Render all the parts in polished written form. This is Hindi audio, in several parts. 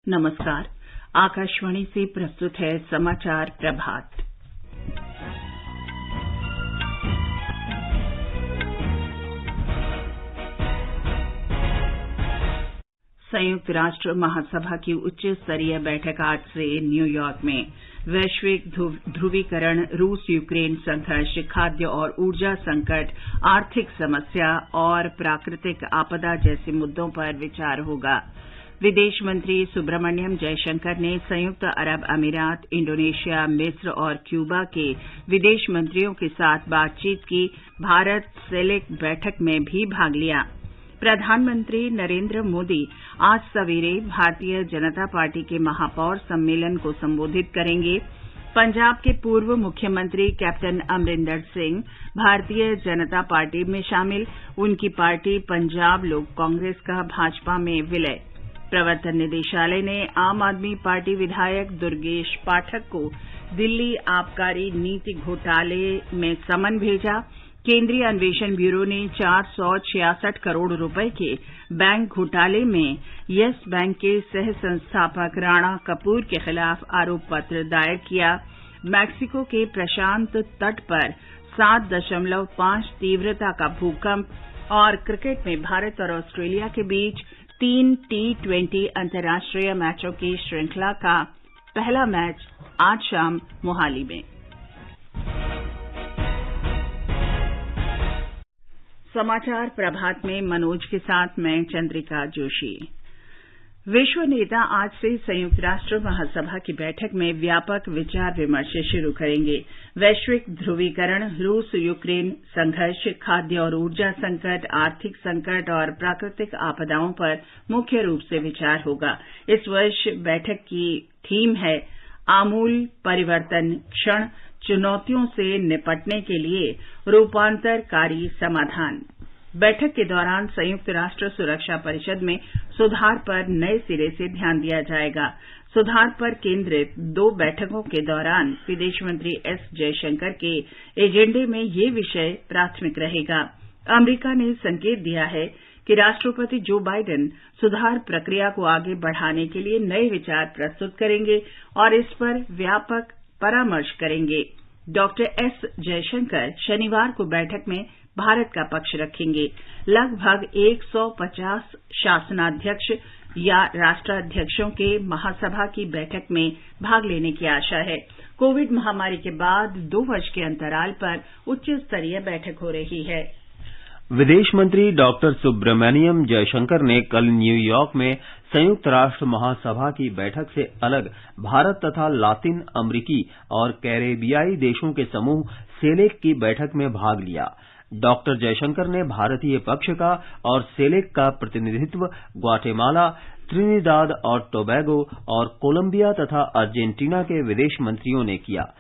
नमस्कार। आकाशवाणी से प्रस्तुत है समाचार प्रभात। संयुक्त राष्ट्र महासभा की उच्च स्तरीय बैठक आज से न्यूयॉर्क में वैश्विक ध्रुवीकरण, रूस यूक्रेन संघर्ष, खाद्य और ऊर्जा संकट, आर्थिक समस्या और प्राकृतिक आपदा जैसे मुद्दों पर विचार होगा। विदेश मंत्री सुब्रमण्यम जयशंकर ने संयुक्त अरब अमीरात, इंडोनेशिया, मिस्र और क्यूबा के विदेश मंत्रियों के साथ बातचीत की। भारत सेलेक बैठक में भी भाग लिया। प्रधानमंत्री नरेंद्र मोदी आज सवेरे भारतीय जनता पार्टी के महापौर सम्मेलन को संबोधित करेंगे। पंजाब के पूर्व मुख्यमंत्री कैप्टन अमरिंदर सिंह भारतीय जनता पार्टी में शामिल। उनकी पार्टी पंजाब लोक कांग्रेस का भाजपा में विलय। प्रवर्तन निदेशालय ने आम आदमी पार्टी विधायक दुर्गेश पाठक को दिल्ली आबकारी नीति घोटाले में समन भेजा। केंद्रीय अन्वेषण ब्यूरो ने 466 करोड़ रुपए के बैंक घोटाले में येस बैंक के सह संस्थापक राणा कपूर के खिलाफ आरोप पत्र दायर किया। मैक्सिको के प्रशांत तट पर 7.5 तीव्रता का भूकंप और क्रिकेट में भारत और ऑस्ट्रेलिया के बीच 3 T20 अंतर्राष्ट्रीय मैचों की श्रृंखला का पहला मैच आज शाम मोहाली में। समाचार प्रभात में मनोज के साथ मैं चंद्रिका जोशी। विश्व नेता आज से संयुक्त राष्ट्र महासभा की बैठक में व्यापक विचार विमर्श शुरू करेंगे। वैश्विक ध्रुवीकरण, रूस यूक्रेन संघर्ष, खाद्य और ऊर्जा संकट, आर्थिक संकट और प्राकृतिक आपदाओं पर मुख्य रूप से विचार होगा। इस वर्ष बैठक की थीम है आमूल परिवर्तन क्षण, चुनौतियों से निपटने के लिए रूपांतरकारी समाधान। बैठक के दौरान संयुक्त राष्ट्र सुरक्षा परिषद में सुधार पर नए सिरे से ध्यान दिया जाएगा। सुधार पर केंद्रित 2 बैठकों के दौरान विदेश मंत्री एस जयशंकर के एजेंडे में ये विषय प्राथमिक रहेगा। अमेरिका ने संकेत दिया है कि राष्ट्रपति जो बाइडेन सुधार प्रक्रिया को आगे बढ़ाने के लिए नए विचार प्रस्तुत करेंगे और इस पर व्यापक परामर्श करेंगे। डॉक्टर एस जयशंकर शनिवार को बैठक में भारत का पक्ष रखेंगे। लगभग 150 शासनाध्यक्ष या राष्ट्राध्यक्षों के महासभा की बैठक में भाग लेने की आशा है। कोविड महामारी के बाद 2 वर्ष के अंतराल पर उच्च स्तरीय बैठक हो रही है। विदेश मंत्री डॉक्टर सुब्रमण्यम जयशंकर ने कल न्यूयॉर्क में संयुक्त राष्ट्र महासभा की बैठक से अलग भारत तथा लातिन अमेरिकी और कैरेबियाई देशों के समूह सेलेक की बैठक में भाग लिया। डॉक्टर जयशंकर ने भारतीय पक्ष का और सेलेक का प्रतिनिधित्व ग्वाटेमाला, त्रिनिदाद और टोबैगो और कोलंबिया तथा अर्जेंटीना के विदेश मंत्रियों ने किया।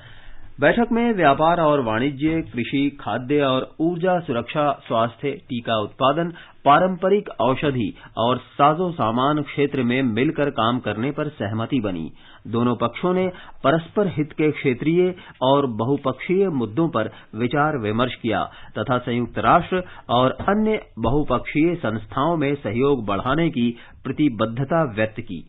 बैठक में व्यापार और वाणिज्य, कृषि, खाद्य और ऊर्जा सुरक्षा, स्वास्थ्य, टीका उत्पादन, पारंपरिक औषधि और साजो सामान क्षेत्र में मिलकर काम करने पर सहमति बनी। दोनों पक्षों ने परस्पर हित के क्षेत्रीय और बहुपक्षीय मुद्दों पर विचार विमर्श किया तथा संयुक्त राष्ट्र और अन्य बहुपक्षीय संस्थाओं में सहयोग बढ़ाने की प्रतिबद्धता व्यक्त की।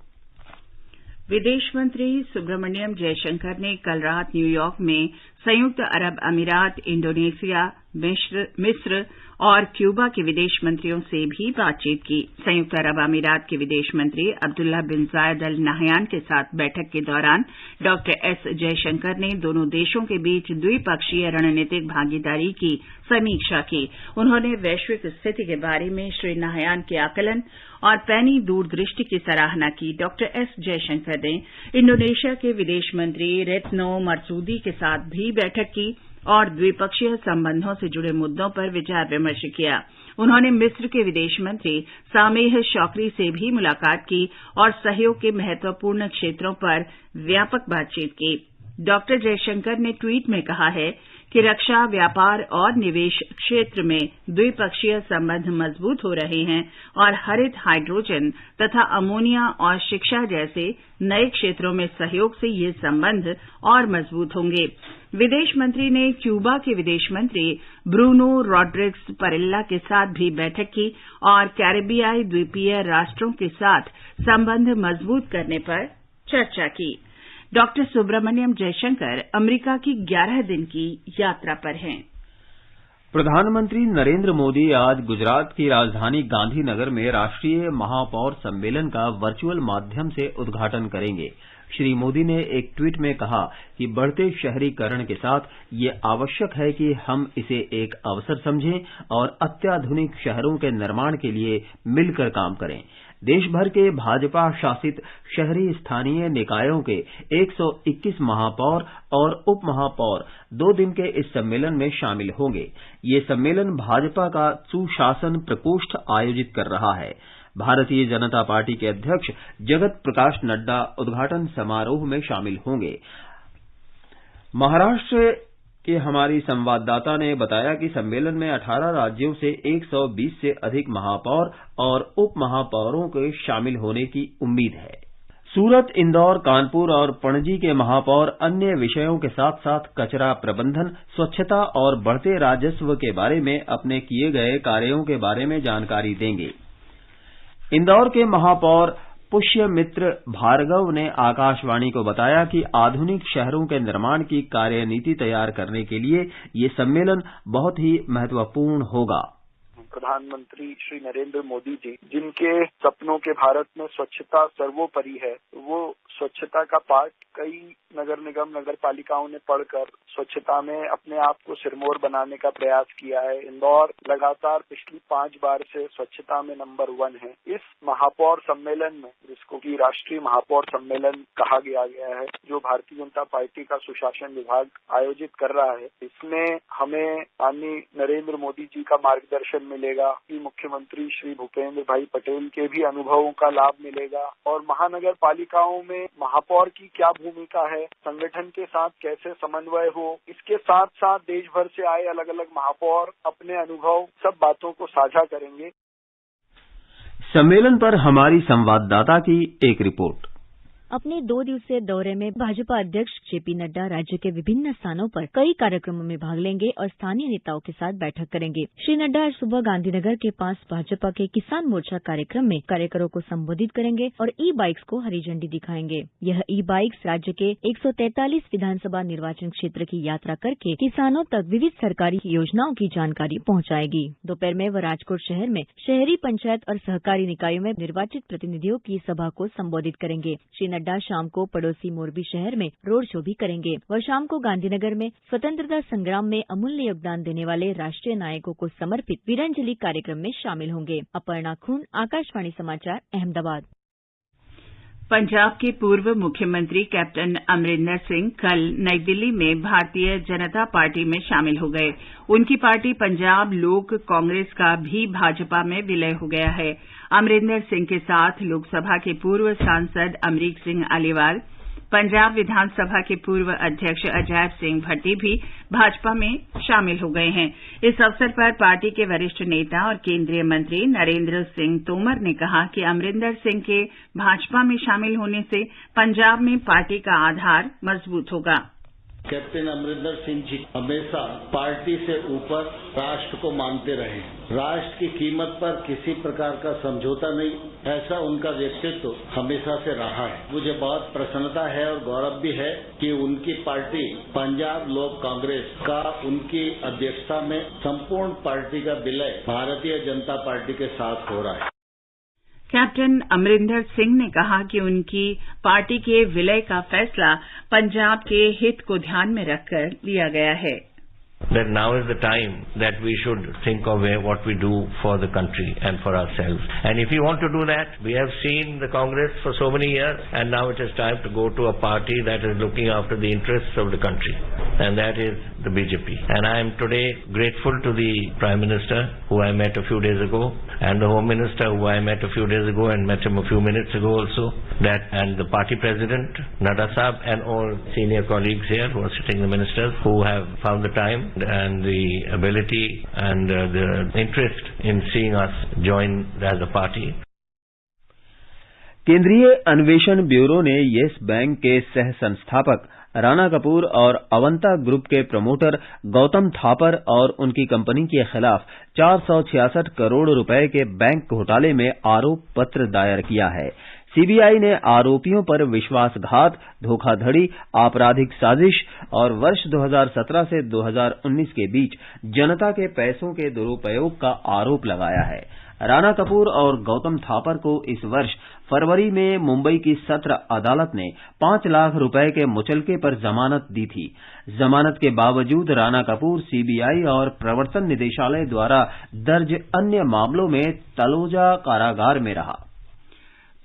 विदेश मंत्री सुब्रमण्यम जयशंकर ने कल रात न्यूयॉर्क में संयुक्त अरब अमीरात, इंडोनेशिया, मिस्र और क्यूबा के विदेश मंत्रियों से भी बातचीत की। संयुक्त अरब अमीरात के विदेश मंत्री अब्दुल्ला बिन जायद अल नहयान के साथ बैठक के दौरान डॉक्टर एस जयशंकर ने दोनों देशों के बीच द्विपक्षीय रणनीतिक भागीदारी की समीक्षा की। उन्होंने वैश्विक स्थिति के बारे में श्री नहयान के आकलन और पैनी दूरदृष्टि की सराहना की। डॉक्टर एस जयशंकर ने इंडोनेशिया के विदेश मंत्री रेटनो मरसूदी के साथ भी बैठक की और द्विपक्षीय संबंधों से जुड़े मुद्दों पर विचार विमर्श किया। उन्होंने मिस्र के विदेश मंत्री सामेह शौकरी से भी मुलाकात की और सहयोग के महत्वपूर्ण क्षेत्रों पर व्यापक बातचीत की। डॉक्टर जयशंकर ने ट्वीट में कहा है कि रक्षा, व्यापार और निवेश क्षेत्र में द्विपक्षीय संबंध मजबूत हो रहे हैं और हरित हाइड्रोजन तथा अमोनिया और शिक्षा जैसे नए क्षेत्रों में सहयोग से ये संबंध और मजबूत होंगे। विदेश मंत्री ने क्यूबा के विदेश मंत्री ब्रूनो रॉड्रिग्स परेल्ला के साथ भी बैठक की और कैरेबियाई द्वीपीय राष्ट्रों के साथ संबंध मजबूत करने पर चर्चा की। डॉक्टर सुब्रमण्यम जयशंकर अमेरिका की 11 दिन की यात्रा पर हैं। प्रधानमंत्री नरेंद्र मोदी आज गुजरात की राजधानी गांधीनगर में राष्ट्रीय महापौर सम्मेलन का वर्चुअल माध्यम से उद्घाटन करेंगे। श्री मोदी ने एक ट्वीट में कहा कि बढ़ते शहरीकरण के साथ ये आवश्यक है कि हम इसे एक अवसर समझें और अत्याधुनिक शहरों के निर्माण के लिए मिलकर काम करें। देश भर के भाजपा शासित शहरी स्थानीय निकायों के 121 महापौर और उप महापौर 2 दिन के इस सम्मेलन में शामिल होंगे। ये सम्मेलन भाजपा का सुशासन प्रकोष्ठ आयोजित कर रहा है। भारतीय जनता पार्टी के अध्यक्ष जगत प्रकाश नड्डा उद्घाटन समारोह में शामिल होंगे। महाराष्ट्र के हमारी संवाददाता ने बताया कि सम्मेलन में 18 राज्यों से 120 से अधिक महापौर और उप महापौरों के शामिल होने की उम्मीद है। सूरत, इंदौर, कानपुर और पणजी के महापौर अन्य विषयों के साथ साथ कचरा प्रबंधन, स्वच्छता और बढ़ते राजस्व के बारे में अपने किए गए कार्यों के बारे में जानकारी देंगे। इंदौर के महापौर पुष्यमित्र भार्गव ने आकाशवाणी को बताया कि आधुनिक शहरों के निर्माण की कार्यनीति तैयार करने के लिए ये सम्मेलन बहुत ही महत्वपूर्ण होगा। प्रधानमंत्री श्री नरेंद्र मोदी जी, जिनके सपनों के भारत में स्वच्छता सर्वोपरि है, वो स्वच्छता का पाठ कई नगर निगम, नगर पालिकाओं ने पढ़कर स्वच्छता में अपने आप को सिरमौर बनाने का प्रयास किया है। इंदौर लगातार पिछली 5 बार से स्वच्छता में नंबर 1 है। इस महापौर सम्मेलन में, जिसको कि राष्ट्रीय महापौर सम्मेलन कहा गया है, जो भारतीय जनता पार्टी का सुशासन विभाग आयोजित कर रहा है, इसमें हमें माननीय नरेंद्र मोदी जी का मार्गदर्शन मिलेगा, कि मुख्यमंत्री श्री भूपेंद्र भाई पटेल के भी अनुभवों का लाभ मिलेगा और महानगर पालिकाओं में महापौर की क्या भूमिका है, संगठन के साथ कैसे समन्वय हो, इसके साथ साथ देश भर से आए अलग अलग महापौर अपने अनुभव सब बातों को साझा करेंगे। सम्मेलन पर हमारी संवाददाता की एक रिपोर्ट। अपने 2 दिवसीय दौरे में भाजपा अध्यक्ष जेपी नड्डा राज्य के विभिन्न स्थानों पर कई कार्यक्रमों में भाग लेंगे और स्थानीय नेताओं के साथ बैठक करेंगे। श्री नड्डा आज सुबह गांधीनगर के पास भाजपा के किसान मोर्चा कार्यक्रम में कार्यकरों को संबोधित करेंगे और ई बाइक्स को हरी झंडी दिखाएंगे। यह ई बाइक्स राज्य के 143 विधानसभा निर्वाचन क्षेत्र की यात्रा करके किसानों तक विविध सरकारी योजनाओं की जानकारी पहुंचाएगी। दोपहर में वह राजकोट शहर में शहरी पंचायत और सहकारी निकायों में निर्वाचित प्रतिनिधियों की सभा को संबोधित करेंगे। श्री नड्डा शाम को पड़ोसी मोरबी शहर में रोड शो भी करेंगे। वह शाम को गांधीनगर में स्वतंत्रता संग्राम में अमूल्य योगदान देने वाले राष्ट्रीय नायकों को समर्पित वीरांजलि कार्यक्रम में शामिल होंगे। अपर्णा खून, आकाशवाणी समाचार, अहमदाबाद। पंजाब के पूर्व मुख्यमंत्री कैप्टन अमरिंदर सिंह कल नई दिल्ली में भारतीय जनता पार्टी में शामिल हो गए। उनकी पार्टी पंजाब लोक कांग्रेस का भी भाजपा में विलय हो गया है। अमरिंदर सिंह के साथ लोकसभा के पूर्व सांसद अमरीक सिंह अलीवाल, पंजाब विधानसभा के पूर्व अध्यक्ष अजैब सिंह भट्टी भी भाजपा में शामिल हो गए हैं। इस अवसर पर पार्टी के वरिष्ठ नेता और केंद्रीय मंत्री नरेंद्र सिंह तोमर ने कहा कि अमरिंदर सिंह के भाजपा में शामिल होने से पंजाब में पार्टी का आधार मजबूत होगा। कैप्टन अमरिंदर सिंह जी हमेशा पार्टी से ऊपर राष्ट्र को मानते रहे। राष्ट्र की कीमत पर किसी प्रकार का समझौता नहीं, ऐसा उनका व्यक्तित्व हमेशा से रहा है। मुझे बहुत प्रसन्नता है और गौरव भी है कि उनकी पार्टी पंजाब लोक कांग्रेस का उनकी अध्यक्षता में संपूर्ण पार्टी का विलय भारतीय जनता पार्टी के साथ हो रहा है। कैप्टन अमरिंदर सिंह ने कहा कि उनकी पार्टी के विलय का फैसला पंजाब के हित को ध्यान में रखकर लिया गया है। That now is the time that we should think of what we do for the country and for ourselves. And if we want to do that, we have seen the Congress for so many years, and now it is time to go to a party that is looking after the interests of the country, and that is the BJP. And I am today grateful to the Prime Minister, who I met a few days ago, and the Home Minister, who I met a few days ago and met him a few minutes ago also, and the party president, Nadda Sahab, and all senior colleagues here who are sitting, the ministers, who have found the time and the ability and the interest in seeing us join as a party. केंद्रीय अन्वेषण ब्यूरो ने येस बैंक के सह संस्थापक राणा कपूर और अवंता ग्रुप के प्रमोटर गौतम थापर और उनकी कंपनी के खिलाफ 466 करोड़ रुपए के बैंक घोटाले में आरोप पत्र दायर किया है। सीबीआई ने आरोपियों पर विश्वासघात, धोखाधड़ी, आपराधिक साजिश और वर्ष 2017 से 2019 के बीच जनता के पैसों के दुरुपयोग का आरोप लगाया है। राणा कपूर और गौतम थापर को इस वर्ष फरवरी में मुंबई की सत्र अदालत ने 5 लाख रुपए के मुचलके पर जमानत दी थी। जमानत के बावजूद राणा कपूर सीबीआई और प्रवर्तन निदेशालय द्वारा दर्ज अन्य मामलों में तलोजा कारागार में रहा।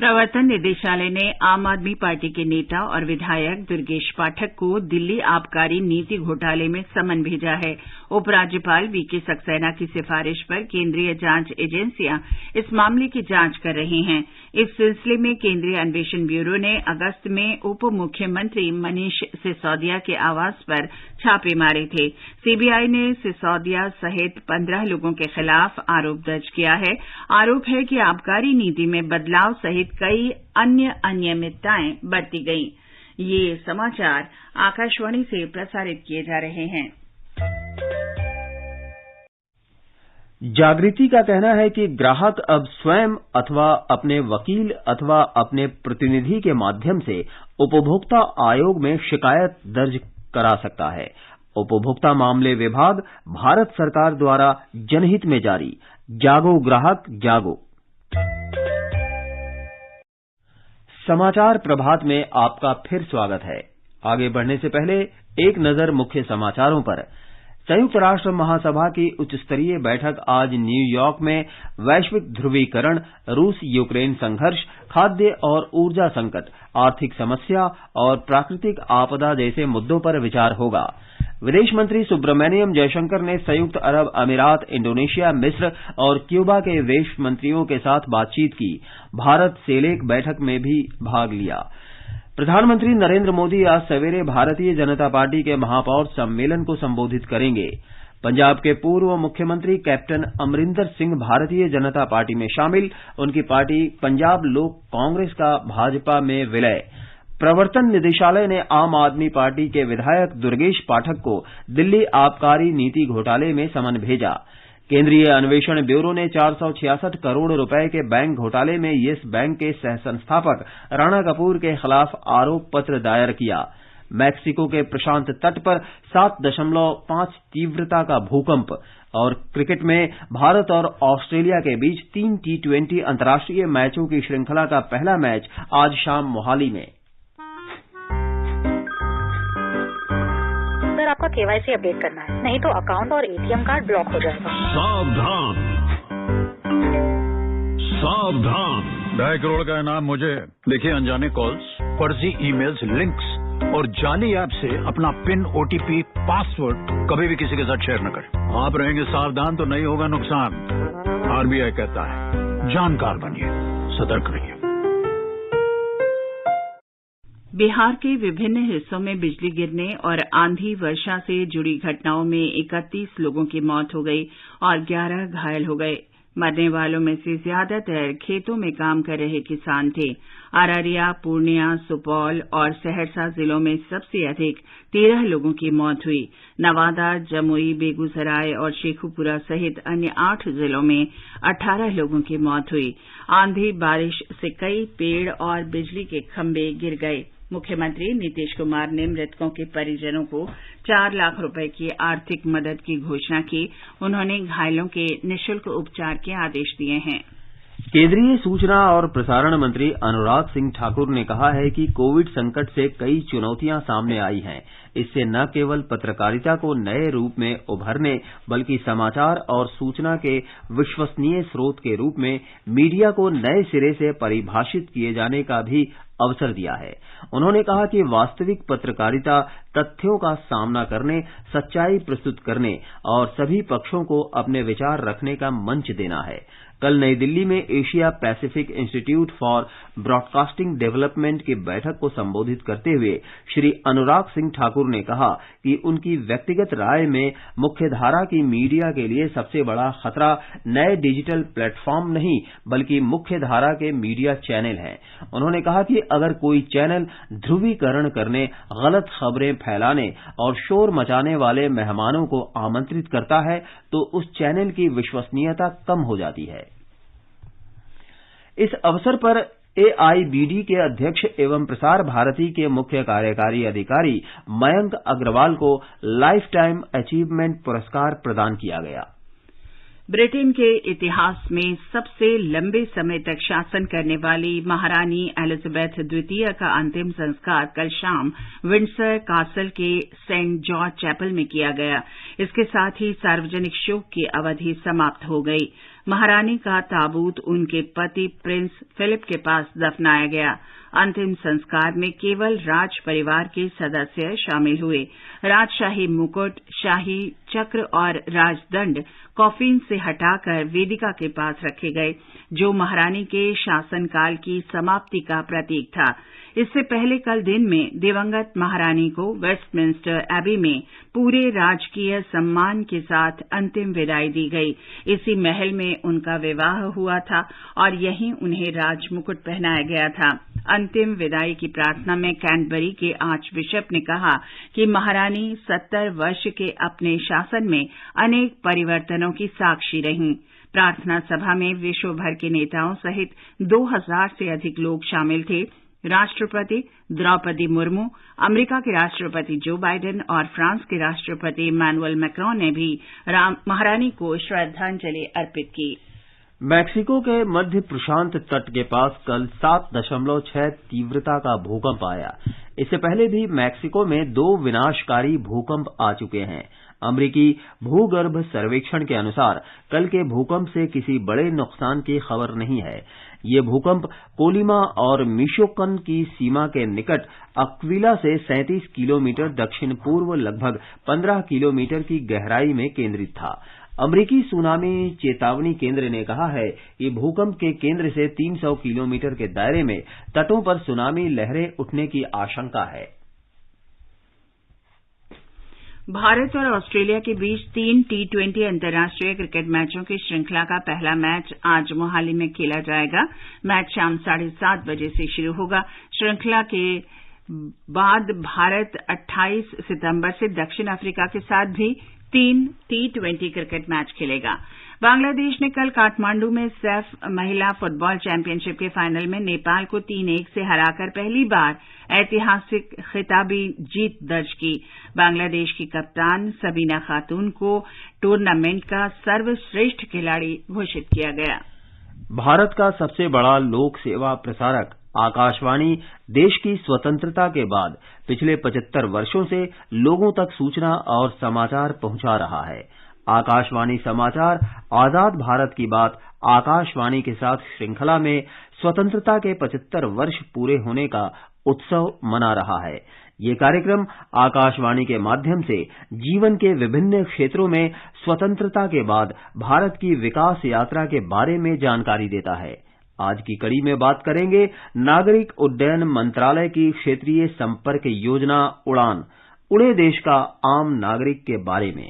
प्रवर्तन निदेशालय ने आम आदमी पार्टी के नेता और विधायक दुर्गेश पाठक को दिल्ली आबकारी नीति घोटाले में समन भेजा है। उपराज्यपाल वीके सक्सेना की सिफारिश पर केंद्रीय जांच एजेंसियां इस मामले की जांच कर रही हैं। इस सिलसिले में केंद्रीय अन्वेषण ब्यूरो ने अगस्त में उप मुख्यमंत्री मनीष सिसोदिया के आवास पर छापे मारे थे। सीबीआई ने सिसोदिया सहित 15 लोगों के खिलाफ आरोप दर्ज किया है। आरोप है कि आबकारी नीति में बदलाव सहित कई अन्य अनियमितताएं बरती गईं। ये समाचार आकाशवाणी से प्रसारित किए जा रहे हैं। जागृति का कहना है कि ग्राहक अब स्वयं अथवा अपने वकील अथवा अपने प्रतिनिधि के माध्यम से उपभोक्ता आयोग में शिकायत दर्ज करा सकता है। उपभोक्ता मामले विभाग, भारत सरकार द्वारा जनहित में जारी। जागो ग्राहक जागो। समाचार प्रभात में आपका फिर स्वागत है। आगे बढ़ने से पहले एक नजर मुख्य समाचारों पर। संयुक्त राष्ट्र महासभा की उच्च स्तरीय बैठक आज न्यूयॉर्क में वैश्विक ध्रुवीकरण, रूस यूक्रेन संघर्ष, खाद्य और ऊर्जा संकट, आर्थिक समस्या और प्राकृतिक आपदा जैसे मुद्दों पर विचार होगा। विदेश मंत्री सुब्रमण्यम जयशंकर ने संयुक्त अरब अमीरात, इंडोनेशिया, मिस्र और क्यूबा के विदेश मंत्रियों के साथ बातचीत की। भारत सेलेक बैठक में भी भाग लिया। प्रधानमंत्री नरेंद्र मोदी आज सवेरे भारतीय जनता पार्टी के महापौर सम्मेलन को संबोधित करेंगे। पंजाब के पूर्व मुख्यमंत्री कैप्टन अमरिंदर सिंह भारतीय जनता पार्टी में शामिल। उनकी पार्टी पंजाब लोक कांग्रेस का भाजपा में विलय। प्रवर्तन निदेशालय ने आम आदमी पार्टी के विधायक दुर्गेश पाठक को दिल्ली आबकारी नीति घोटाले में समन भेजा। केंद्रीय अन्वेषण ब्यूरो ने 466 करोड़ रुपए के बैंक घोटाले में येस बैंक के सह संस्थापक राणा कपूर के खिलाफ आरोप पत्र दायर किया। मैक्सिको के प्रशांत तट पर 7.5 तीव्रता का भूकंप। और क्रिकेट में भारत और ऑस्ट्रेलिया के बीच 3 T20 अंतर्राष्ट्रीय मैचों की श्रृंखला का पहला मैच आज शाम मोहाली में। आपका केवाईसी अपडेट करना है, नहीं तो अकाउंट और एटीएम कार्ड ब्लॉक हो जाएगा। सावधान सावधान, 2.5 करोड़ का इनाम मुझे। देखिए, अनजाने कॉल्स, फर्जी ईमेल्स, लिंक्स और जाली ऐप से अपना पिन, ओटीपी, पासवर्ड कभी भी किसी के साथ शेयर न करें। आप रहेंगे सावधान तो नहीं होगा नुकसान। आरबीआई कहता है, जानकार बनिए, सतर्क रहिए। बिहार के विभिन्न हिस्सों में बिजली गिरने और आंधी वर्षा से जुड़ी घटनाओं में 31 लोगों की मौत हो गई और 11 घायल हो गए। मरने वालों में से ज्यादातर खेतों में काम कर रहे किसान थे। अररिया, पूर्णिया, सुपौल और सहरसा जिलों में सबसे अधिक 13 लोगों की मौत हुई। नवादा, जमुई, बेगूसराय और शेखुपुरा सहित अन्य 8 जिलों में 18 लोगों की मौत हुई। आंधी बारिश से कई पेड़ और बिजली के खंभे गिर गए। मुख्यमंत्री नीतीश कुमार ने मृतकों के परिजनों को 4 लाख रुपए की आर्थिक मदद की घोषणा की। उन्होंने घायलों के निःशुल्क उपचार के आदेश दिए हैं। केंद्रीय सूचना और प्रसारण मंत्री अनुराग सिंह ठाकुर ने कहा है कि कोविड संकट से कई चुनौतियां सामने आई हैं। इससे न केवल पत्रकारिता को नए रूप में उभरने, बल्कि समाचार और सूचना के विश्वसनीय स्रोत के रूप में मीडिया को नए सिरे से परिभाषित किए जाने का भी अवसर दिया है। उन्होंने कहा कि वास्तविक पत्रकारिता तथ्यों का सामना करने, सच्चाई प्रस्तुत करने और सभी पक्षों को अपने विचार रखने का मंच देना है। कल नई दिल्ली में Asia Pacific institute for broadcasting development की बैठक को संबोधित करते हुए श्री अनुराग सिंह ठाकुर ने कहा कि उनकी व्यक्तिगत राय में मुख्यधारा की मीडिया के लिए सबसे बड़ा खतरा नए डिजिटल प्लेटफॉर्म नहीं बल्कि मुख्यधारा के मीडिया चैनल हैं। उन्होंने कहा कि अगर कोई चैनल ध्रुवीकरण करने, गलत खबरें फैलाने और शोर मचाने वाले मेहमानों को आमंत्रित करता है तो उस चैनल की विश्वसनीयता कम हो जाती है। इस अवसर पर एआईबीडी के अध्यक्ष एवं प्रसार भारती के मुख्य कार्यकारी अधिकारी मयंक अग्रवाल को लाइफ टाइम अचीवमेंट पुरस्कार प्रदान किया गया। ब्रिटेन के इतिहास में सबसे लंबे समय तक शासन करने वाली महारानी एलिजाबेथ द्वितीय का अंतिम संस्कार कल शाम विंडसर कासल के सेंट जॉर्ज चैपल में किया गया। इसके साथ ही सार्वजनिक शोक की अवधि समाप्त हो गई। महारानी का ताबूत उनके पति प्रिंस फिलिप के पास दफनाया गया। अंतिम संस्कार में केवल राज परिवार के सदस्य शामिल हुए। राजशाही मुकुट, शाही चक्र और राजदंड कॉफिन से हटाकर वेदिका के पास रखे गए, जो महारानी के शासनकाल की समाप्ति का प्रतीक था। इससे पहले कल दिन में दिवंगत महारानी को वेस्टमिंस्टर एबी में पूरे राजकीय सम्मान के साथ अंतिम विदाई दी गई। इसी महल में उनका विवाह हुआ था और यहीं उन्हें राज मुकुट पहनाया गया था। अंतिम विदाई की प्रार्थना में कैंटबरी के आर्च बिशप ने कहा कि महारानी 70 वर्ष के अपने शासन में अनेक परिवर्तनों की साक्षी रहीं। प्रार्थना सभा में विश्व भर के नेताओं सहित 2000 से अधिक लोग शामिल थे। राष्ट्रपति द्रौपदी मुर्मू, अमेरिका के राष्ट्रपति जो बाइडेन और फ्रांस के राष्ट्रपति इमैनुअल मैक्रोन ने भी महारानी को श्रद्धांजलि अर्पित की। मैक्सिको के मध्य प्रशांत तट के पास कल 7.6 तीव्रता का भूकंप आया। इससे पहले भी मैक्सिको में 2 विनाशकारी भूकंप आ चुके हैं। अमेरिकी भूगर्भ सर्वेक्षण के अनुसार कल के भूकंप से किसी बड़े नुकसान की खबर नहीं है। ये भूकंप कोलिमा और मिशोकन की सीमा के निकट अक्विला से 37 किलोमीटर दक्षिण पूर्व लगभग 15 किलोमीटर की गहराई में केंद्रित था। अमेरिकी सुनामी चेतावनी केंद्र ने कहा है कि भूकंप के केंद्र से 300 किलोमीटर के दायरे में तटों पर सुनामी लहरें उठने की आशंका है। भारत और ऑस्ट्रेलिया के बीच 3 T20 अंतर्राष्ट्रीय क्रिकेट मैचों की श्रृंखला का पहला मैच आज मोहाली में खेला जाएगा। मैच शाम 7:30 बजे से शुरू होगा। श्रृंखला के बाद भारत 28 सितंबर से दक्षिण अफ्रीका के साथ भी 3 T20 क्रिकेट मैच खेलेगा। बांग्लादेश ने कल काठमांडू में सैफ महिला फुटबॉल चैंपियनशिप के फाइनल में नेपाल को 3-1 से हराकर पहली बार ऐतिहासिक खिताबी जीत दर्ज की। बांग्लादेश की कप्तान सबीना खातून को टूर्नामेंट का सर्वश्रेष्ठ खिलाड़ी घोषित किया गया। भारत का सबसे बड़ा लोक सेवा प्रसारक आकाशवाणी देश की स्वतंत्रता के बाद पिछले 75 वर्षों से लोगों तक सूचना और समाचार पहुंचा रहा है। आकाशवाणी समाचार आजाद भारत की बात आकाशवाणी के साथ श्रृंखला में स्वतंत्रता के 75 वर्ष पूरे होने का उत्सव मना रहा है। ये कार्यक्रम आकाशवाणी के माध्यम से जीवन के विभिन्न क्षेत्रों में स्वतंत्रता के बाद भारत की विकास यात्रा के बारे में जानकारी देता है। आज की कड़ी में बात करेंगे नागरिक उड्डयन मंत्रालय की क्षेत्रीय संपर्क योजना उड़ान, उड़े देश का आम नागरिक के बारे में।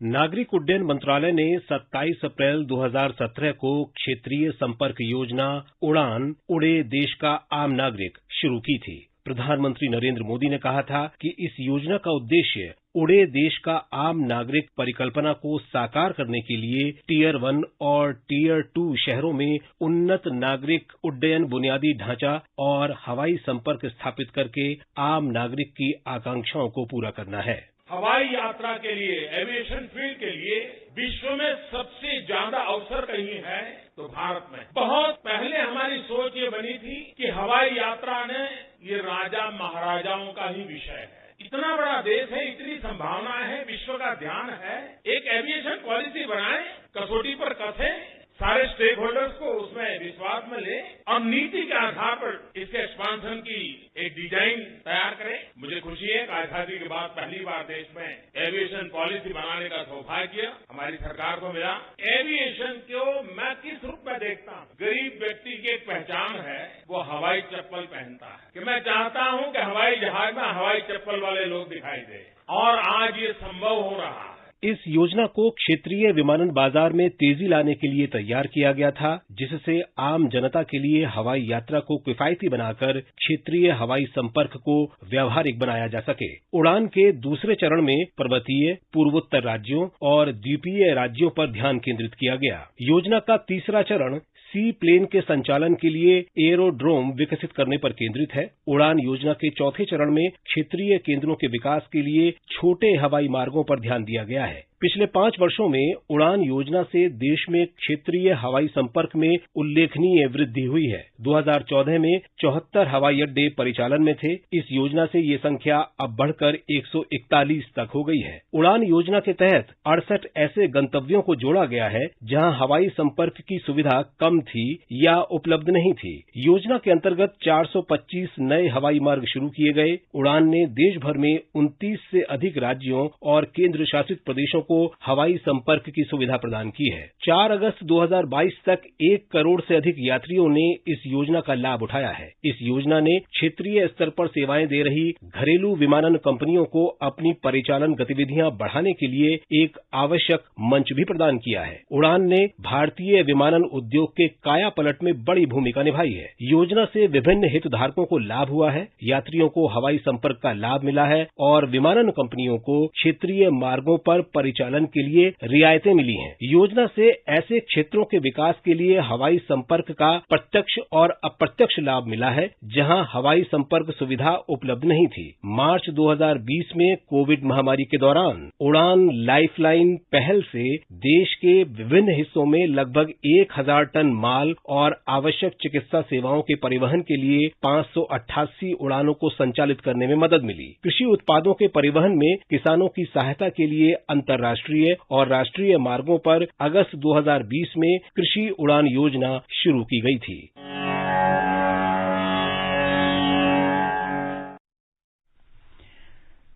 नागरिक उड्डयन मंत्रालय ने 27 अप्रैल 2017 को क्षेत्रीय संपर्क योजना उड़ान, उड़े देश का आम नागरिक शुरू की थी। प्रधानमंत्री नरेंद्र मोदी ने कहा था कि इस योजना का उद्देश्य उड़े देश का आम नागरिक परिकल्पना को साकार करने के लिए टियर 1 और टियर 2 शहरों में उन्नत नागरिक उड्डयन बुनियादी ढांचा और हवाई संपर्क स्थापित करके आम नागरिक की आकांक्षाओं को पूरा करना है। हवाई यात्रा के लिए, एविएशन फील्ड के लिए विश्व में सबसे ज्यादा अवसर कहीं है तो भारत में। बहुत पहले हमारी सोच ये बनी थी कि हवाई यात्रा ने ये राजा महाराजाओं का ही विषय है। इतना बड़ा देश है, इतनी संभावनाएं हैं, विश्व का ध्यान है, एक एविएशन पॉलिसी बनाए, कसौटी पर कसे, सारे स्टेक होल्डर्स को उसमें विश्वास में ले और नीति के आधार पर इसके एक्सपांशन की एक डिजाइन तैयार करें। मुझे खुशी है कि आजादी के बाद पहली बार देश में एविएशन पॉलिसी बनाने का सौभाग्य हमारी सरकार को मिला। एविएशन को मैं किस रूप में देखता हूं, गरीब व्यक्ति की एक पहचान है, वो हवाई चप्पल पहनता है कि मैं चाहता हूं कि हवाई जहाज में हवाई चप्पल वाले लोग दिखाई दे, और आज ये संभव हो रहा है। इस योजना को क्षेत्रीय विमानन बाजार में तेजी लाने के लिए तैयार किया गया था, जिससे आम जनता के लिए हवाई यात्रा को किफायती बनाकर क्षेत्रीय हवाई संपर्क को व्यावहारिक बनाया जा सके। उड़ान के दूसरे चरण में पर्वतीय, पूर्वोत्तर राज्यों और द्वीपीय राज्यों पर ध्यान केंद्रित किया गया। योजना का तीसरा चरण सी प्लेन के संचालन के लिए एयरोड्रोम विकसित करने पर केंद्रित है। उड़ान योजना के चौथे चरण में क्षेत्रीय केंद्रों के विकास के लिए छोटे हवाई मार्गों पर ध्यान दिया गया है। पिछले 5 वर्षों में उड़ान योजना से देश में क्षेत्रीय हवाई संपर्क में उल्लेखनीय वृद्धि हुई है। 2014 में 74 हवाई अड्डे परिचालन में थे। इस योजना से ये संख्या अब बढ़कर 141 तक हो गई है। उड़ान योजना के तहत 68 ऐसे गंतव्यों को जोड़ा गया है जहां हवाई संपर्क की सुविधा कम थी या उपलब्ध नहीं थी। योजना के अंतर्गत 425 नए हवाई मार्ग शुरू किए गए। उड़ान ने देश भर में 29 से अधिक राज्यों और केंद्र शासित प्रदेशों को हवाई संपर्क की सुविधा प्रदान की है। 4 अगस्त 2022 तक 1 करोड़ से अधिक यात्रियों ने इस योजना का लाभ उठाया है। इस योजना ने क्षेत्रीय स्तर पर सेवाएं दे रही घरेलू विमानन कंपनियों को अपनी परिचालन गतिविधियां बढ़ाने के लिए एक आवश्यक मंच भी प्रदान किया है। उड़ान ने भारतीय विमानन उद्योग के काया पलट में बड़ी भूमिका निभाई है। योजना से विभिन्न हितधारकों को लाभ हुआ है, यात्रियों को हवाई संपर्क का लाभ मिला है और विमानन कंपनियों को क्षेत्रीय मार्गों पर परिचालन के लिए रियायतें मिली हैं। योजना से ऐसे क्षेत्रों के विकास के लिए हवाई संपर्क का प्रत्यक्ष और अप्रत्यक्ष लाभ मिला है जहां हवाई संपर्क सुविधा उपलब्ध नहीं थी। मार्च 2020 में कोविड महामारी के दौरान उड़ान लाइफलाइन पहल से देश के विभिन्न हिस्सों में लगभग 1000 टन माल और आवश्यक चिकित्सा सेवाओं के परिवहन के लिए 588 उड़ानों को संचालित करने में मदद मिली। कृषि उत्पादों के परिवहन में किसानों की सहायता के लिए अंतर्राष्ट्रीय और राष्ट्रीय मार्गों पर अगस्त 2020 में कृषि उड़ान योजना शुरू की गई थी।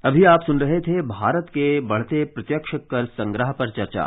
अभी आप सुन रहे थे भारत के बढ़ते प्रत्यक्ष कर संग्रह पर चर्चा।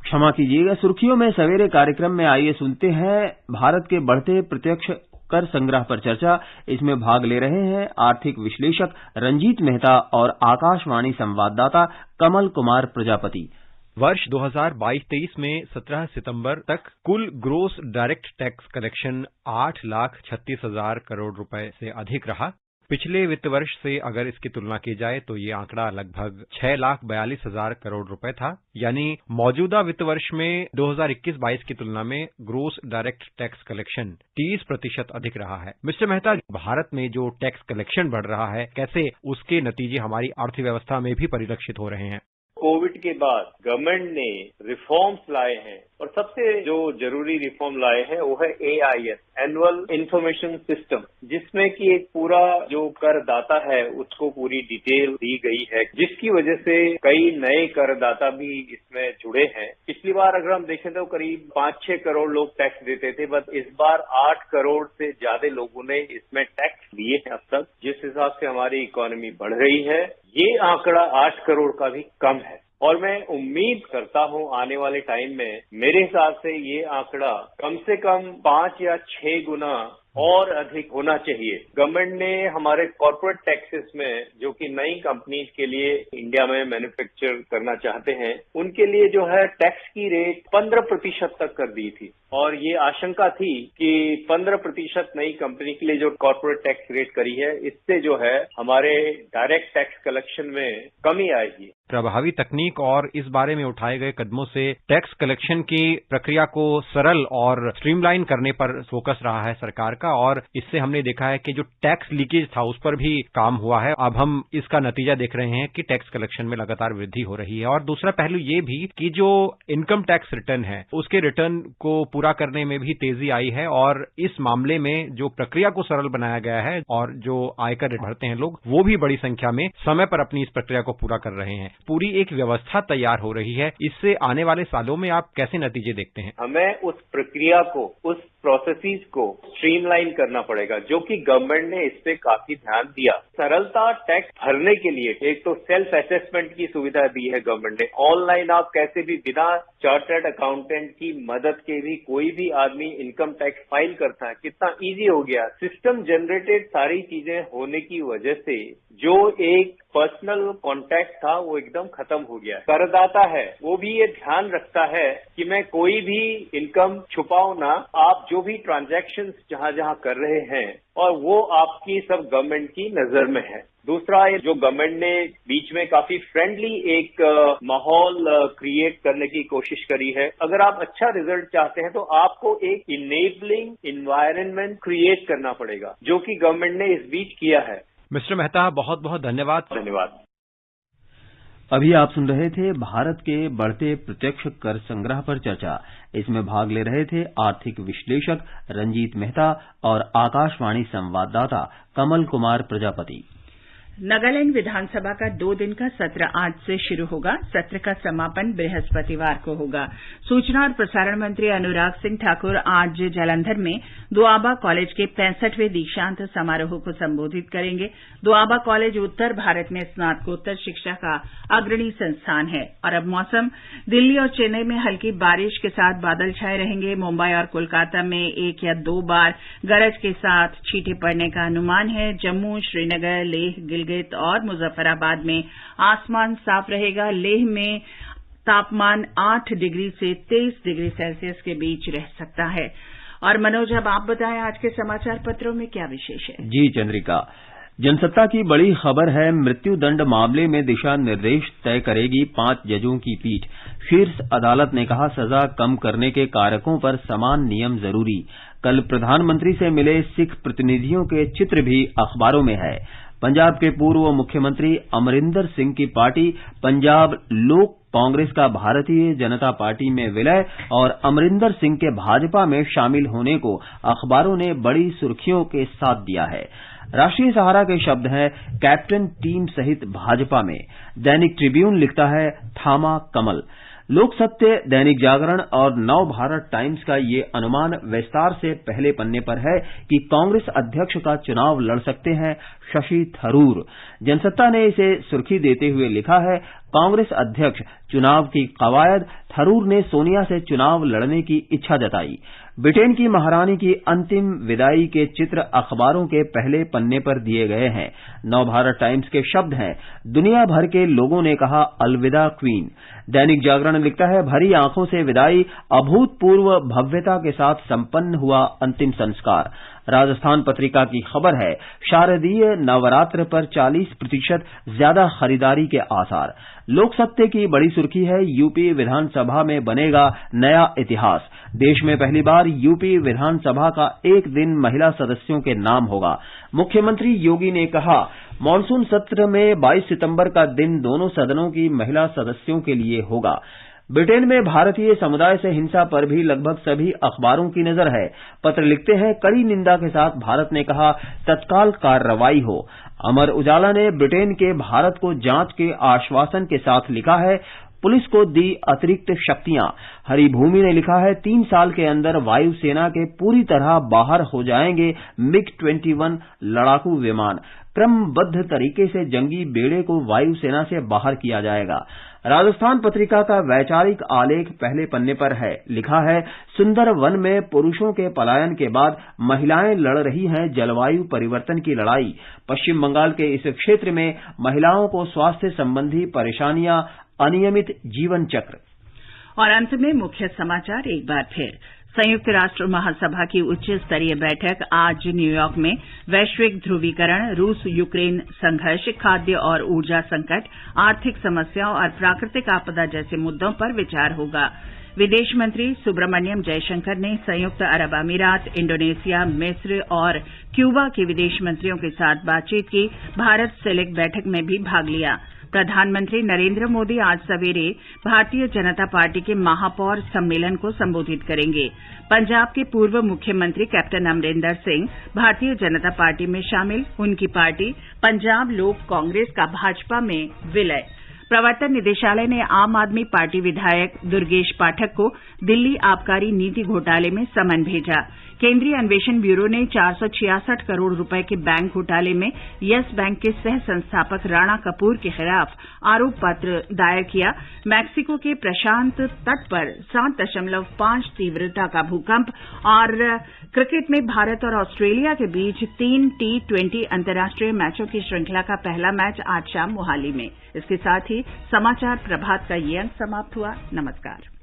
क्षमा कीजिएगा, सुर्खियों में सवेरे कार्यक्रम में आइए सुनते हैं भारत के बढ़ते प्रत्यक्ष कर संग्रह पर चर्चा। इसमें भाग ले रहे हैं आर्थिक विश्लेषक रंजीत मेहता और आकाशवाणी संवाददाता कमल कुमार प्रजापति। वर्ष 2022-23 में 17 सितंबर तक कुल gross direct tax collection 8,36,000 crore रुपए से अधिक रहा। पिछले वित्त वर्ष से अगर इसकी तुलना की जाए तो ये आंकड़ा लगभग 6,42,000 करोड़ रुपए था। यानी मौजूदा वित्त वर्ष में 2021-22 की तुलना में ग्रोस डायरेक्ट टैक्स कलेक्शन 30% अधिक रहा है। मिस्टर मेहता, भारत में जो टैक्स कलेक्शन बढ़ रहा है, कैसे उसके नतीजे हमारी अर्थव्यवस्था में भी परिलक्षित हो रहे हैं? कोविड के बाद गवर्नमेंट ने रिफॉर्म्स लाए हैं और सबसे जो जरूरी रिफॉर्म लाए हैं वो है AIS, एनुअल इंफॉर्मेशन सिस्टम, जिसमें कि एक पूरा जो करदाता है उसको पूरी डिटेल दी गई है, जिसकी वजह से कई नए करदाता भी इसमें जुड़े हैं। पिछली बार अगर हम देखें तो करीब 5-6 करोड़ लोग टैक्स देते थे, बस इस बार 8 करोड़ से ज्यादा लोगों ने इसमें टैक्स दिए हैं अब तक। जिस हिसाब से हमारी इकोनॉमी बढ़ रही है, ये आंकड़ा 8 करोड़ का भी कम है और मैं उम्मीद करता हूं आने वाले टाइम में मेरे हिसाब से ये आंकड़ा कम से कम 5 या 6 गुना और अधिक होना चाहिए। गवर्नमेंट ने हमारे कॉर्पोरेट टैक्सेस में, जो कि नई कंपनीज के लिए इंडिया में मैन्युफैक्चर करना चाहते हैं, उनके लिए जो है टैक्स की रेट 15% तक कर दी थी और ये आशंका थी कि 15% नई कंपनी के लिए जो कॉर्पोरेट टैक्स रेट करी है, इससे जो है हमारे डायरेक्ट टैक्स कलेक्शन में कमी आएगी। प्रभावी तकनीक और इस बारे में उठाए गए कदमों से टैक्स कलेक्शन की प्रक्रिया को सरल और स्ट्रीमलाइन करने पर फोकस रहा है सरकार का, और इससे हमने देखा है कि जो टैक्स लीकेज था उस पर भी काम हुआ है। अब हम इसका नतीजा देख रहे हैं कि टैक्स कलेक्शन में लगातार वृद्धि हो रही है। और दूसरा पहलू ये भी कि जो इनकम टैक्स रिटर्न है उसके रिटर्न को पूरा करने में भी तेजी आई है, और इस मामले में जो प्रक्रिया को सरल बनाया गया है और जो आयकर भरते हैं लोग वो भी बड़ी संख्या में समय पर अपनी इस प्रक्रिया को पूरा कर रहे हैं। पूरी एक व्यवस्था तैयार हो रही है। इससे आने वाले सालों में आप कैसे नतीजे देखते हैं? हमें उस प्रक्रिया को, उस प्रोसेसेस को स्ट्रीमलाइन करना पड़ेगा, जो कि गवर्नमेंट ने इस पे काफी ध्यान दिया। सरलता टैक्स भरने के लिए एक तो सेल्फ असेसमेंट की सुविधा दी है गवर्नमेंट ने। ऑनलाइन आप कैसे भी बिना चार्टर्ड अकाउंटेंट की मदद के भी कोई भी आदमी इनकम टैक्स फाइल करता है, कितना इजी हो गया। सिस्टम जनरेटेड सारी चीजें होने की वजह से जो एक पर्सनल कॉन्टैक्ट था वो एकदम खत्म हो गया। करदाता है वो भी ये ध्यान रखता है कि मैं कोई भी इनकम छुपाऊं ना, आप जो भी ट्रांजैक्शंस जहां जहां कर रहे हैं और वो आपकी सब गवर्नमेंट की नजर में है। दूसरा, ये जो गवर्नमेंट ने बीच में काफी फ्रेंडली एक माहौल क्रिएट करने की कोशिश करी है। अगर आप अच्छा रिजल्ट चाहते हैं तो आपको एक इनेबलिंग इन्वायरमेंट क्रिएट करना पड़ेगा, जो कि गवर्नमेंट ने इस बीच किया है। मिस्टर मेहता, बहुत बहुत धन्यवाद। धन्यवाद। अभी आप सुन रहे थे भारत के बढ़ते प्रत्यक्ष कर संग्रह पर चर्चा। इसमें भाग ले रहे थे आर्थिक विश्लेषक रंजीत मेहता और आकाशवाणी संवाददाता कमल कुमार प्रजापति। नागालैंड विधानसभा का 2 दिन का सत्र आज से शुरू होगा। सत्र का समापन बृहस्पतिवार को होगा। सूचना और प्रसारण मंत्री अनुराग सिंह ठाकुर आज जालंधर में दोआबा कॉलेज के 65वें दीक्षांत समारोह को संबोधित करेंगे। दोआबा कॉलेज उत्तर भारत में स्नातकोत्तर शिक्षा का अग्रणी संस्थान है। और अब मौसम, दिल्ली और चेन्नई में हल्की बारिश के साथ बादल छाए रहेंगे। मुंबई और कोलकाता में 1 या 2 बार गरज के साथ छींटे पड़ने का अनुमान है। जम्मू, श्रीनगर, लेह, गिलगित और मुजफ्फराबाद में आसमान साफ रहेगा। लेह में तापमान 8 डिग्री से 23 डिग्री सेल्सियस के बीच रह सकता है। और मनोज, अब आप बताएं आज के समाचार पत्रों में क्या विशेष है? जी चंद्रिका, जनसत्ता की बड़ी खबर है, मृत्युदंड मामले में दिशा निर्देश तय करेगी 5 जजों की पीठ। शीर्ष अदालत ने कहा, सजा कम करने के कारकों पर समान नियम जरूरी। कल प्रधानमंत्री से मिले सिख प्रतिनिधियों के चित्र भी अखबारों में है। पंजाब के पूर्व मुख्यमंत्री अमरिंदर सिंह की पार्टी पंजाब लोक कांग्रेस का भारतीय जनता पार्टी में विलय और अमरिंदर सिंह के भाजपा में शामिल होने को अखबारों ने बड़ी सुर्खियों के साथ दिया है। राष्ट्रीय सहारा के शब्द हैं, कैप्टन टीम सहित भाजपा में। दैनिक ट्रिब्यून लिखता है, थामा कमल। लोक सत्य, दैनिक जागरण और नव भारत टाइम्स का ये अनुमान विस्तार से पहले पन्ने पर है कि कांग्रेस अध्यक्ष का चुनाव लड़ सकते हैं शशि थरूर। जनसत्ता ने इसे सुर्खी देते हुए लिखा है, कांग्रेस अध्यक्ष चुनाव की कवायद, थरूर ने सोनिया से चुनाव लड़ने की इच्छा जताई। ब्रिटेन की महारानी की अंतिम विदाई के चित्र अखबारों के पहले पन्ने पर दिए गए हैं। नवभारत टाइम्स के शब्द हैं, दुनिया भर के लोगों ने कहा अलविदा क्वीन। दैनिक जागरण लिखता है, भरी आंखों से विदाई, अभूतपूर्व भव्यता के साथ संपन्न हुआ अंतिम संस्कार। राजस्थान पत्रिका की खबर है, शारदीय नवरात्र पर 40% ज्यादा खरीदारी के आसार। लोक सत्य की बड़ी सुर्खी है, यूपी विधानसभा में बनेगा नया इतिहास। देश में पहली बार यूपी विधानसभा का एक दिन महिला सदस्यों के नाम होगा। मुख्यमंत्री योगी ने कहा, मानसून सत्र में 22 सितंबर का दिन दोनों सदनों की महिला सदस्यों के लिए होगा। ब्रिटेन में भारतीय समुदाय से हिंसा पर भी लगभग सभी अखबारों की नजर है। पत्र लिखते हैं, कड़ी निंदा के साथ भारत ने कहा तत्काल कार्रवाई हो। अमर उजाला ने ब्रिटेन के भारत को जांच के आश्वासन के साथ लिखा है, पुलिस को दी अतिरिक्त शक्तियां। हरिभूमि ने लिखा है, 3 साल के अंदर वायुसेना के पूरी तरह बाहर हो जाएंगे MiG-21 लड़ाकू विमान। क्रमबद्ध तरीके से जंगी बेड़े को वायुसेना से बाहर किया जाएगा। राजस्थान पत्रिका का वैचारिक आलेख पहले पन्ने पर है। लिखा है, सुंदर वन में पुरुषों के पलायन के बाद महिलाएं लड़ रही हैं जलवायु परिवर्तन की लड़ाई। पश्चिम बंगाल के इस क्षेत्र में महिलाओं को स्वास्थ्य संबंधी परेशानियां, अनियमित जीवन चक्र। और अंत में मुख्य समाचार एक बार फिर। संयुक्त राष्ट्र महासभा की उच्च स्तरीय बैठक आज न्यूयॉर्क में वैश्विक ध्रुवीकरण, रूस यूक्रेन संघर्ष, खाद्य और ऊर्जा संकट, आर्थिक समस्याओं और प्राकृतिक आपदा जैसे मुद्दों पर विचार होगा। विदेश मंत्री सुब्रमण्यम जयशंकर ने संयुक्त अरब अमीरात, इंडोनेशिया, मिस्र और क्यूबा के विदेश मंत्रियों के साथ बातचीत की। भारत सेलेक्ट बैठक में भी भाग लिया। प्रधानमंत्री नरेंद्र मोदी आज सवेरे भारतीय जनता पार्टी के महापौर सम्मेलन को संबोधित करेंगे। पंजाब के पूर्व मुख्यमंत्री कैप्टन अमरिंदर सिंह भारतीय जनता पार्टी में शामिल। उनकी पार्टी पंजाब लोक कांग्रेस का भाजपा में विलय। प्रवर्तन निदेशालय ने आम आदमी पार्टी विधायक दुर्गेश पाठक को दिल्ली आबकारी नीति घोटाले में समन भेजा। केंद्रीय अन्वेषण ब्यूरो ने 466 करोड़ रुपए के बैंक घोटाले में यस बैंक के सह संस्थापक राणा कपूर के खिलाफ आरोप पत्र दायर किया। मैक्सिको के प्रशांत तट पर 7.5 तीव्रता का भूकंप और क्रिकेट में भारत और ऑस्ट्रेलिया के बीच 3 T20 अंतर्राष्ट्रीय मैचों की श्रृंखला का पहला मैच आज शाम मोहाली में। इसके साथ ही समाचार प्रभात का ये अंक समाप्त हुआ। नमस्कार।